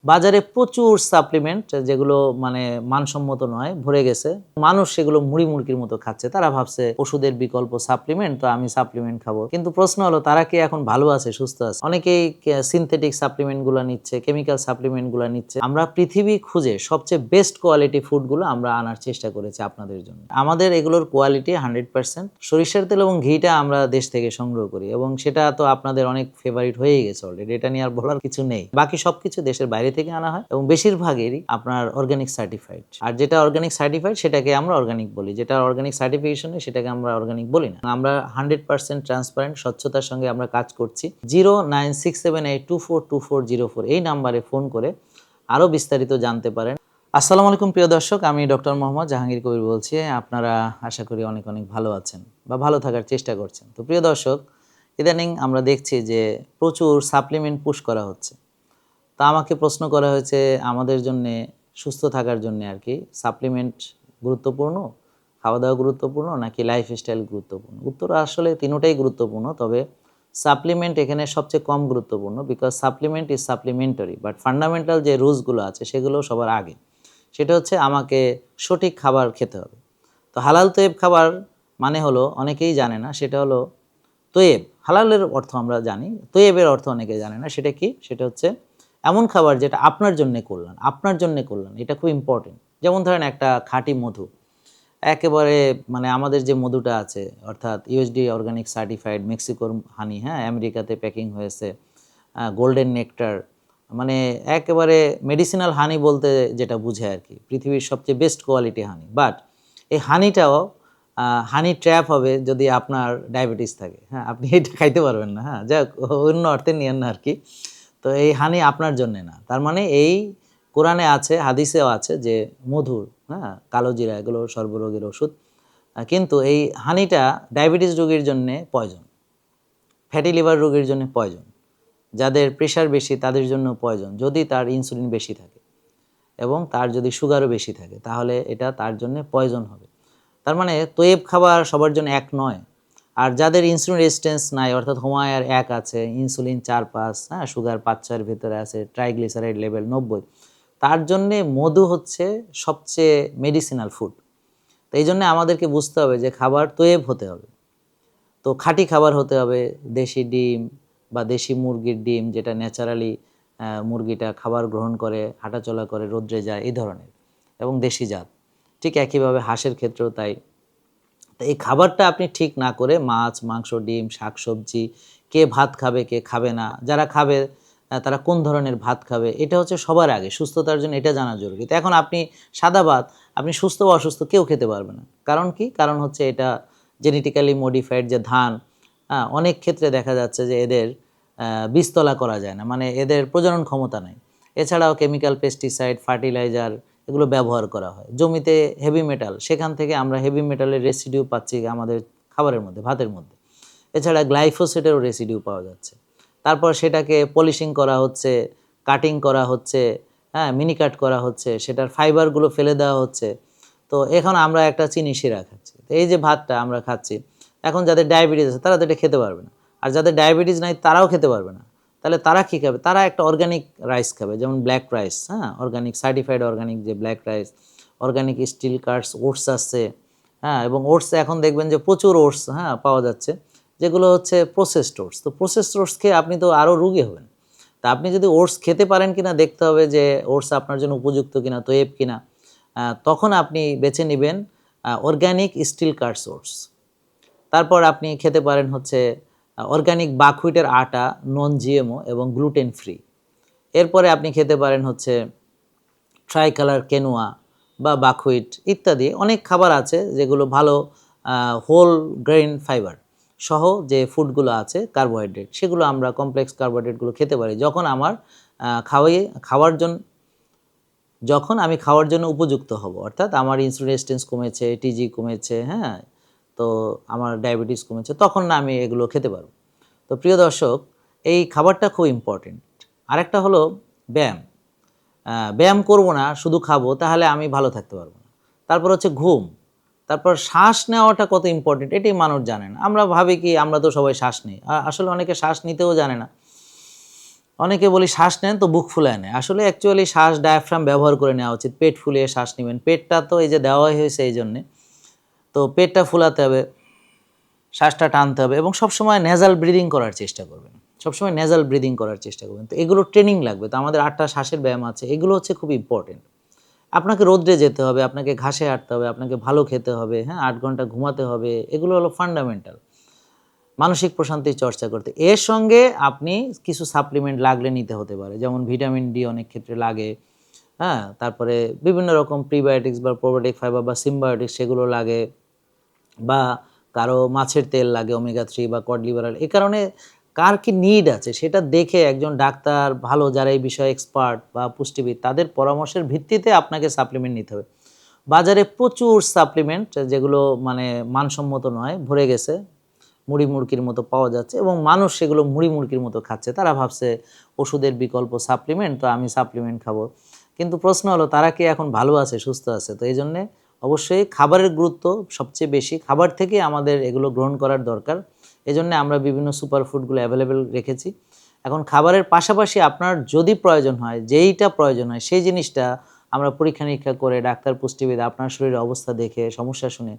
বাজারে প্রচুর সাপ্লিমেন্ট যেগুলো মানে মানসম্মত নয় ভরে গেছে। মানুষ সেগুলো মুড়ি মুড়কির মতো খাচ্ছে। তারা ভাবছে ওষুধের বিকল্প সাপ্লিমেন্ট, তো আমি সাপ্লিমেন্ট খাবো। কিন্তু প্রশ্ন হলো তারা কি এখন ভালো আছে, সুস্থ আছে? অনেকেই সিনথেটিক সাপ্লিমেন্ট গুলা নিচ্ছে, কেমিক্যাল সাপ্লিমেন্ট গুলা নিচ্ছে। আমরা পৃথিবী খুঁজে সবচেয়ে বেস্ট কোয়ালিটি ফুড গুলো আমরা আনার চেষ্টা করেছি আপনাদের জন্য। আমাদের এগুলোর কোয়ালিটি 100%। সরিষার তেল এবং ঘিটা আমরা দেশ থেকে সংগ্রহ করি এবং সেটা তো আপনাদের অনেক ফেভারিট হয়েই গেছে অলরেডি। এটা নিয়ে আর বলার কিছু নেই। বাকি সবকিছু দেশের বাইরে থেকে আনা হয় এবং বেশিরভাগই আপনার অর্গানিক সার্টিফাইড। আর যেটা অর্গানিক সার্টিফাইড সেটাকে আমরা অর্গানিক বলি, যেটা অর্গানিক সার্টিফিকেশন সেটাকে আমরা অর্গানিক বলি না। আমরা 100% ট্রান্সপারেন্ট, স্বচ্ছতার সঙ্গে আমরা কাজ করছি। 09678242404 এই নাম্বারে ফোন করে আরো বিস্তারিত জানতে পারেন। আসসালামু আলাইকুম প্রিয় দর্শক, আমি ডক্টর মোহাম্মদ জাহাঙ্গীর কবির বলছি। আপনারা আশা করি অনেক অনেক ভালো আছেন বা ভালো থাকার চেষ্টা করছেন। তো প্রিয় দর্শক, ইদানিং আমরা দেখছি যে প্রচুর সাপ্লিমেন্ট পুশ করা হচ্ছে। তা আমাকে প্রশ্ন করা হয়েছে আমাদের জন্যে, সুস্থ থাকার জন্য আর কি, সাপ্লিমেন্ট গুরুত্বপূর্ণ, খাওয়া দাওয়া গুরুত্বপূর্ণ নাকি লাইফস্টাইল গুরুত্বপূর্ণ? উত্তর আসলে তিনটাই গুরুত্বপূর্ণ, তবে সাপ্লিমেন্ট এখানে সবচেয়ে কম গুরুত্বপূর্ণ। Because supplement is supplementary, but fundamental যে রুলসগুলো আছে সেগুলো সবার আগে। সেটা হচ্ছে আমাকে সঠিক খাবার খেতে হবে। তো হালাল তৈব খাবার মানে হলো, অনেকেই জানে না, সেটা হলো তৈব। হালালের অর্থ আমরা জানি, তৈবের অর্থ অনেকে জানে না। সেটা কি? সেটা হচ্ছে এমন খাবার যেটা আপনার জন্যে করলেন, আপনার জন্যে করলেন, এটা খুব ইম্পর্টেন্ট। যেমন ধরেন একটা খাঁটি মধু, একেবারে মানে আমাদের যে মধুটা আছে, অর্থাৎ ইউএসডি অর্গানিক সার্টিফাইড মেক্সিকোর হানি, হ্যাঁ, আমেরিকাতে প্যাকিং হয়েছে, গোল্ডেন নেকটার, মানে একেবারে মেডিসিনাল হানি বলতে যেটা বুঝে আর কি, পৃথিবীর সবচেয়ে বেস্ট কোয়ালিটি হানি। বাট এই হানিটাও হানি ট্র্যাপ হবে যদি আপনার ডায়াবেটিস থাকে। হ্যাঁ, আপনি এটা খাইতে পারবেন না। হ্যাঁ, যাক, অন্য অর্থে নিয়েন না আর কি। তো এই হানি আপনার জন্যে না। তার মানে এই কোরআনে আছে, হাদিসেও আছে যে মধুর, হ্যাঁ, কালো জিরা এগুলো সর্বরোগের ওষুধ। কিন্তু এই হানিটা ডায়াবেটিস রোগীর জন্যে পয়জন, ফ্যাটি লিভার রোগীর জন্য পয়জন, যাদের প্রেশার বেশি তাদের জন্য পয়জন যদি তার ইনসুলিন বেশি থাকে, এবং তার যদি সুগারও বেশি থাকে তাহলে এটা তার জন্য পয়জন হবে। তার মানে তৈব খাবার সবার জন্য এক নয়। আর যাদের ইনসুলিন রেজিস্ট্যান্স নাই, অর্থাৎ হোমায়ার 1 আছে, ইনসুলিন 4-5, হ্যাঁ, সুগার 5-6 ভিতরে আছে, ট্রাইগ্লিসারাইড লেভেল 90, তার জন্যে মধু হচ্ছে সবচেয়ে মেডিসিনাল ফুড। তো এই জন্য আমাদেরকে বুঝতে হবে যে খাবার তৈব হতে হবে। তো খাঁটি খাবার হতে হবে, দেশি ডিম বা দেশি মুরগির ডিম, যেটা ন্যাচারালি মুরগিটা খাবার গ্রহণ করে, হাঁটাচলা করে, রোদ্রে যায়, এই ধরনের, এবং দেশি জাত। ঠিক একইভাবে হাঁসের ক্ষেত্রেও তাই। তো এই খাবারটা আপনি ঠিক না করে মাছ, মাংস, ডিম, শাকসবজি, কে ভাত খাবে কে খাবে না, যারা খাবে তারা কোন ধরনের ভাত খাবে, এটা হচ্ছে সবার আগে সুস্থতার জন্য এটা জানা জরুরি। তো এখন আপনি সাদা ভাত আপনি সুস্থ বা অসুস্থ কেউ খেতে পারবে না। কারণ কি? কারণ হচ্ছে এটা জেনেটিক্যালি মডিফাইড যে ধান, অনেক ক্ষেত্রে দেখা যাচ্ছে যে এদের বীজতলা করা যায় না, মানে এদের প্রজনন ক্ষমতা নাই। এছাড়াও কেমিক্যাল পেস্টিসাইড, ফার্টিলাইজার এগুলো ব্যবহার করা হয়। জমিতে হেভি মেটাল, সেখান থেকে আমরা হেভি মেটালের রেসিডিউ পাচ্ছি আমাদের খাবারের মধ্যে, ভাতের মধ্যে। এছাড়া গ্লাইফোসেটেরও রেসিডিউ পাওয়া যাচ্ছে। তারপর সেটাকে পলিশিং করা হচ্ছে, কাটিং করা হচ্ছে, হ্যাঁ, মিনি কাট করা হচ্ছে, সেটার ফাইবারগুলো ফেলে দেওয়া হচ্ছে। তো এখন আমরা একটা চিনি শিরা খাচ্ছি। তো এই যে ভাতটা আমরা খাচ্ছি, এখন যাদের ডায়াবেটিস আছে তারা তো এটা খেতে পারবে না, আর যাদের ডায়াবেটিস নাই তারাও খেতে পারবে না। তাহলে তারা কী খাবে? তারা একটা অর্গানিক রাইস খাবে, যেমন ব্ল্যাক রাইস, হ্যাঁ, অর্গানিক সার্টিফাইড অর্গানিক যে black rice, organic steel cut oats আছে, হ্যাঁ, এবং ওটস এখন দেখবেন যে প্রচুর ওটস, হ্যাঁ, পাওয়া যাচ্ছে, যেগুলো হচ্ছে প্রসেসড ওটস। তো প্রসেসড ওটস খেয়ে আপনি তো আরও রোগী হবেন। তা আপনি যদি ওটস খেতে পারেন কিনা দেখতে হবে যে ওটস আপনার জন্য উপযুক্ত কিনা, তৈব কিনা। তখন আপনি বেছে নেবেন অর্গানিক স্টিল কার্ডস ওটস। তারপর আপনি খেতে পারেন হচ্ছে অর্গানিক বাকহুইটের আটা, নন জিএমও এবং গ্লুটেন ফ্রি। এরপরে আপনি খেতে পারেন হচ্ছে ট্রাই কালার কেনোয়া বা বাকহুইট ইত্যাদি অনেক খাবার আছে যেগুলো ভালো হোল গ্রেইন ফাইবার সহ যে ফুডগুলো আছে কার্বোহাইড্রেট, সেগুলো আমরা কমপ্লেক্স কার্বোহাইড্রেটগুলো খেতে পারি যখন আমার যখন আমি খাওয়ার জন্য উপযুক্ত হব, অর্থাৎ আমার ইনসুলিন রেজিস্ট্যান্স কমেছে, টিজি কমেছে, হ্যাঁ, তো আমার ডায়াবেটিস কমেছে, তখন না আমি এগুলো খেতে পারবো। তো প্রিয় দর্শক, এই খাবারটা খুব ইম্পর্টেন্ট। আরেকটা হলো ব্যায়াম। ব্যায়াম করব না, শুধু খাবো, তাহলে আমি ভালো থাকতে পারবো না। তারপর হচ্ছে ঘুম। তারপর শ্বাস নেওয়াটা কত ইম্পর্টেন্ট এটাই মানুষ জানে না। আমরা ভাবি কি আমরা তো সবাই শ্বাস নিই, আসলে অনেকে শ্বাস নিতেও জানে না। অনেকে বলি শ্বাস নেন তো বুক ফুলায় নেয়, আসলে অ্যাকচুয়ালি শ্বাস ডায়াফ্রাম ব্যবহার করে নেওয়া উচিত, পেট ফুলিয়ে শ্বাস নেবেন। পেটটা তো এই যে দেওয়াই হয়েছে এই জন্যে, তো পেটটা ফুলাতে হবে, শ্বাসটা টানতে হবে এবং সবসময় নেজাল ব্রিদিং করার চেষ্টা করবেন, সবসময় নেজাল ব্রিদিং করার চেষ্টা করবেন। তো এগুলো ট্রেনিং লাগবে, তো আমাদের 8টা শ্বাসের ব্যায়াম আছে, এগুলো হচ্ছে খুব ইম্পর্টেন্ট। আপনাকে রোদ্রে যেতে হবে, আপনাকে ঘাসে হাঁটতে হবে, আপনাকে ভালো খেতে হবে, হ্যাঁ 8 ঘন্টা ঘুমাতে হবে, এগুলো হলো ফান্ডামেন্টাল মানসিক প্রশান্তির চর্চা করতে। এর সঙ্গে আপনি কিছু সাপ্লিমেন্ট লাগলে নিতে হতে পারে, যেমন ভিটামিন ডি অনেক ক্ষেত্রে লাগে, হ্যাঁ তারপরে বিভিন্ন রকম প্রিবায়োটিক্স বা প্রোবায়োটিক ফাইবার বা সিম্বায়োটিক্স সেগুলো লাগে, বা কারো মাছের তেল লাগে ওমেগা 3 বা কড লিভার অয়েল। এই কারণে কার কি নিড আছে সেটা দেখে একজন ডাক্তার ভালো যারা এই বিষয়ে এক্সপার্ট বা পুষ্টিবিদ তাদের পরামর্শের ভিত্তিতে আপনাকে সাপ্লিমেন্ট নিতে হবে। বাজারে প্রচুর সাপ্লিমেন্ট যেগুলো মানে মানসম্মত নয় ভরে গেছে, মুড়ি মুড়কির মতো পাওয়া যাচ্ছে এবং মানুষ সেগুলো মুড়ি মুড়কির মতো খাচ্ছে। তারা ভাবছে ওষুধের বিকল্প সাপ্লিমেন্ট, তো আমি সাপ্লিমেন্ট খাবো। কিন্তু প্রশ্ন হলো তারা কি এখন ভালো আছে, সুস্থ আছে? তো এই জন্যে অবশ্যই খাবারের গুরুত্ব সবচেয়ে বেশি, খাবার থেকে আমাদের এগুলো গ্রহণ করার দরকার। এজন্য আমরা বিভিন্ন সুপার ফুডগুলো অ্যাভেলেবেল রেখেছি। এখন খাবারের পাশাপাশি আপনার যদি প্রয়োজন হয়, যেইটা প্রয়োজন হয় সেই জিনিসটা আমরা পরীক্ষা নিরীক্ষা করে ডাক্তার পুষ্টিবিদ আপনার শরীরের অবস্থা দেখে সমস্যা শুনে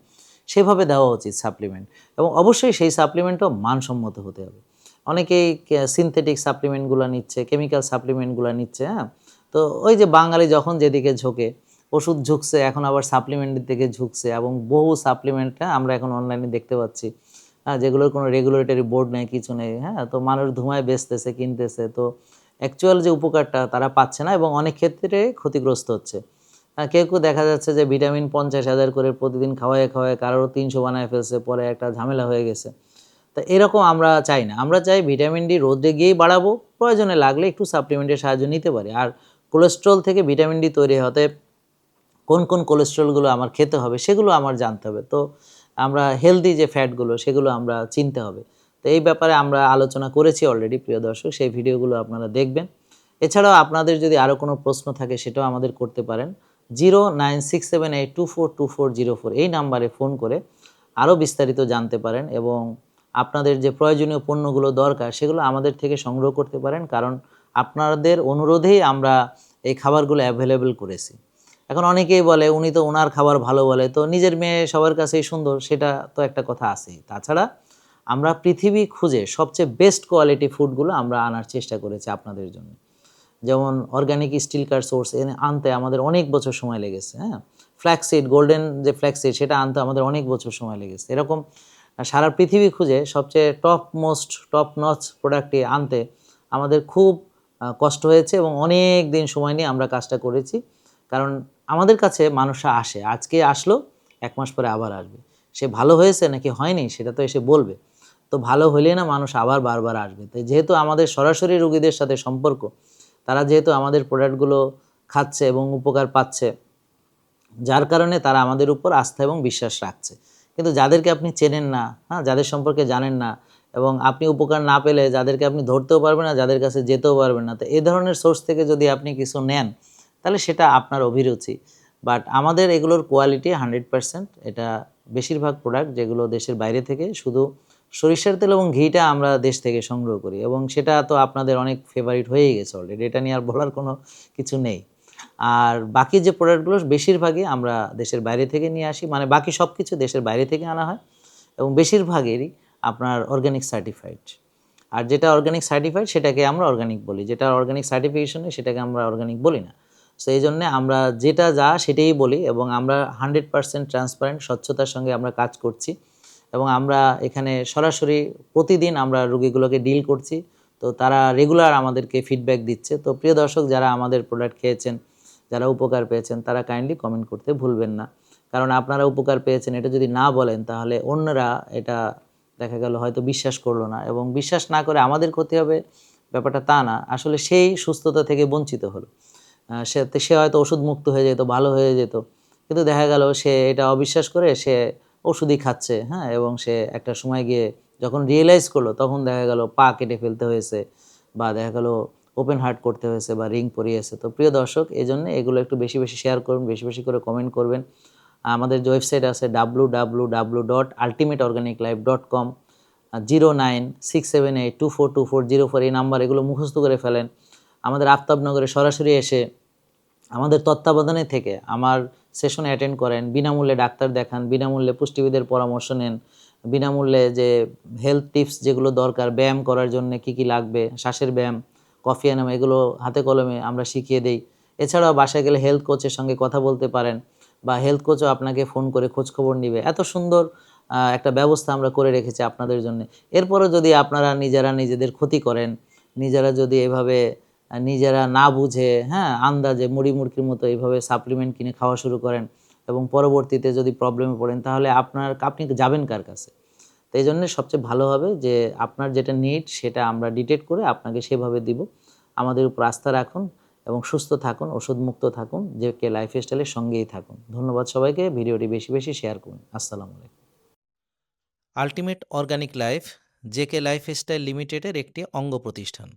সেভাবে দেওয়া উচিত সাপ্লিমেন্ট, এবং অবশ্যই সেই সাপ্লিমেন্টও মানসম্মত হতে হবে। অনেকেই সিনথেটিক সাপ্লিমেন্টগুলো নিচ্ছে, কেমিক্যাল সাপ্লিমেন্টগুলো নিচ্ছে, হ্যাঁ তো ওই যে বাঙালি যখন যেদিকে ঝোঁকে, ওষুধ ঝুঁকছে, এখন আবার সাপ্লিমেন্টের দিকে ঝুঁকছে, এবং বহু সাপ্লিমেন্ট আমরা এখন অনলাইনে দেখতে পাচ্ছি, হ্যাঁ যেগুলোর কোনো রেগুলেটরি বোর্ড নেই, কিছু নেই, হ্যাঁ তো মানুষ ধোঁয়ায় বেচতেছে, কিনতেছে, তো অ্যাকচুয়াল যে উপকারটা তারা পাচ্ছে না এবং অনেক ক্ষেত্রে ক্ষতিগ্রস্ত হচ্ছে। কেউ কেউ দেখা যাচ্ছে যে ভিটামিন 50,000 করে প্রতিদিন খাওয়ায় খাওয়ায় কারোর 300 বানায় ফেলছে, পরে একটা ঝামেলা হয়ে গেছে। তো এরকম আমরা চাই না, আমরা চাই ভিটামিন ডি রোদে গিয়েই বাড়াবো, প্রয়োজনে লাগলে একটু সাপ্লিমেন্টের সাহায্য নিতে পারি। আর কোলেস্ট্রল থেকে ভিটামিন ডি তৈরি হতে কোন কোন কোলেস্ট্রলগুলো আমার খেতে হবে সেগুলো আমার জানতে হবে। তো আমরা হেলদি যে ফ্যাটগুলো সেগুলো আমরা চিনতে হবে। তো এই ব্যাপারে আমরা আলোচনা করেছি অলরেডি প্রিয় দর্শক, সেই ভিডিওগুলো আপনারা দেখবেন। এছাড়াও আপনাদের যদি আরও কোনো প্রশ্ন থাকে সেটাও আমাদের করতে পারেন। 09678242404 এই নাম্বারে ফোন করে আরও বিস্তারিত জানতে পারেন এবং আপনাদের যে প্রয়োজনীয় পণ্যগুলো দরকার সেগুলো আমাদের থেকে সংগ্রহ করতে পারেন, কারণ আপনাদের অনুরোধেই আমরা এই খাবারগুলো অ্যাভেলেবেল করেছি। এখন অনেকেই বলে উনি তো ওনার খাবার ভালো বলে, তো নিজের মেয়ে সবার কাছেই সুন্দর, সেটা তো একটা কথা আছেই। তাছাড়া আমরা পৃথিবী খুঁজে সবচেয়ে বেস্ট কোয়ালিটি ফুডগুলো আমরা আনার চেষ্টা করেছি আপনাদের জন্য। যেমন অর্গানিক স্টিল কার সোর্স আনতে আমাদের অনেক বছর সময় লেগেছে, হ্যাঁ ফ্ল্যাক্সিড গোল্ডেন যে ফ্ল্যাক্সিড সেটা আনতে আমাদের অনেক বছর সময় লেগেছে। এরকম সারা পৃথিবী খুঁজে সবচেয়ে টপ নচ প্রোডাক্টটি আনতে আমাদের খুব কষ্ট হয়েছে এবং অনেক দিন সময় নিয়ে আমরা কাজটা করেছি। কারণ আমাদের কাছে মানুষরা আসে, আজকে আসলো 1 মাস পরে আবার আসবে, সে ভালো হয়েছে নাকি হয়নি সেটা তো এসে বলবে। তো ভালো হলে না মানুষ আবার বারবার আসবে। তাই যেহেতু আমাদের সরাসরি রোগীদের সাথে সম্পর্ক, তারা যেহেতু আমাদের প্রোডাক্টগুলো খাচ্ছে এবং উপকার পাচ্ছে, যার কারণে তারা আমাদের উপর আস্থা এবং বিশ্বাস রাখছে। কিন্তু যাদেরকে আপনি চেনেন না, হ্যাঁ যাদের সম্পর্কে জানেন না এবং আপনি উপকার না পেলে যাদেরকে আপনি ধরতেও পারবেন না, যাদের কাছে যেতেও পারবেন না, তো এই ধরনের সোর্স থেকে যদি আপনি কিছু নেন তাহলে সেটা আপনার অভিরুচি। বাট আমাদের এগুলোর কোয়ালিটি 100%, এটা বেশিরভাগ প্রোডাক্ট যেগুলো দেশের বাইরে থেকে, শুধু সরিষার তেল এবং ঘিটা আমরা দেশ থেকে সংগ্রহ করি এবং সেটা তো আপনাদের অনেক ফেভারিট হয়েই গেছে অলরেডি, এটা নিয়ে আর বলার কোনো কিছু নেই। আর বাকি যে প্রোডাক্টগুলো বেশিরভাগই আমরা দেশের বাইরে থেকে নিয়ে আসি, মানে বাকি সব কিছু দেশের বাইরে থেকে আনা হয় এবং বেশিরভাগেরই আপনার অর্গানিক সার্টিফাইড। আর যেটা অর্গানিক সার্টিফাইড সেটাকে আমরা অর্গানিক বলি, যেটা অর্গানিক সার্টিফিকেশন সেটাকে আমরা অর্গানিক বলি না। সো এই জন্যে আমরা যেটা যা সেটাই বলি এবং আমরা 100% ট্রান্সপারেন্ট স্বচ্ছতার সঙ্গে আমরা কাজ করছি এবং আমরা এখানে সরাসরি প্রতিদিন আমরা রোগীগুলোকে ডিল করছি। তো তারা রেগুলার আমাদেরকে ফিডব্যাক দিচ্ছে। তো প্রিয় দর্শক, যারা আমাদের প্রোডাক্ট খেয়েছেন, যারা উপকার পেয়েছেন, তারা কাইন্ডলি কমেন্ট করতে ভুলবেন না। কারণ আপনারা উপকার পেয়েছেন এটা যদি না বলেন তাহলে অন্যরা এটা দেখা গেল হয়তো বিশ্বাস করলো না, এবং বিশ্বাস না করে আমাদের ক্ষতি হবে ব্যাপারটা তা না, আসলে সেই সুস্থতা থেকে বঞ্চিত হলো। সে হয়তো ওষুধ মুক্ত হয়ে যেত, ভালো হয়ে যেত, কিন্তু দেখা গেল সে এটা অবিশ্বাস করে সে ওষুধই খাচ্ছে, হ্যাঁ এবং সে একটা সময় গিয়ে যখন রিয়েলাইজ করলো তখন দেখা গেল পা কেটে ফেলতে হয়েছে বা দেখা গেল ওপেন হার্ট করতে হয়েছে বা রিং পরিয়েছে। তো প্রিয় দর্শক, এই জন্য এগুলো একটু বেশি বেশি শেয়ার করুন, বেশি বেশি করে কমেন্ট করবেন। আমাদের যে ওয়েবসাইট আছে www.ultimateorganiclife.com, 0967824240 এই নাম্বার, এগুলো মুখস্থ করে ফেলেন। আমাদের আফতাবনগরে সরাসরি এসে আমাদের তত্ত্বাবধানে থেকে আমার সেশনে অ্যাটেন্ড করেন, বিনামূল্যে ডাক্তার দেখান, বিনামূল্যে পুষ্টিবিদের পরামর্শ নেন, বিনামূল্যে যে হেলথ টিপস যেগুলো দরকার, ব্যায়াম করার জন্য কি কি লাগবে, শ্বাসের ব্যায়াম, কফি এনাম, এগুলো হাতে কলমে আমরা শিখিয়ে দেই। এছাড়াও বাসায় গেলে হেলথ কোচের সঙ্গে কথা বলতে পারেন, বা হেলথ কোচও আপনাকে ফোন করে খোঁজ খবর নিবে। এত সুন্দর একটা ব্যবস্থা আমরা করে রেখেছি আপনাদের জন্য। এরপরও যদি আপনারা নিজেরা নিজেদের ক্ষতি করেন, নিজেরা যদি এভাবে নিজেরা না বুঝে, হ্যাঁ, আন্দাজে মুড়ি মুড়কির মতো এইভাবে সাপ্লিমেন্ট কিনে খাওয়া শুরু করেন এবং পরবর্তীতে যদি প্রবলেমে পড়েন, তাহলে আপনি যাবেন কার কাছে? তো এই জন্য সবচেয়ে ভালো হবে যে আপনার যেটা নিড সেটা আমরা ডিটেক্ট করে আপনাকে সেভাবে দিব। আমাদের উপর আস্থা রাখুন এবং সুস্থ থাকুন, ওষুধমুক্ত থাকুন, জেকে লাইফস্টাইলের সঙ্গেই থাকুন। ধন্যবাদ সবাইকে। ভিডিওটি বেশি বেশি শেয়ার করুন। আসসালামু আলাইকুম। Ultimate organic life JK lifestyle লিমিটেডের একটি অঙ্গ প্রতিষ্ঠান।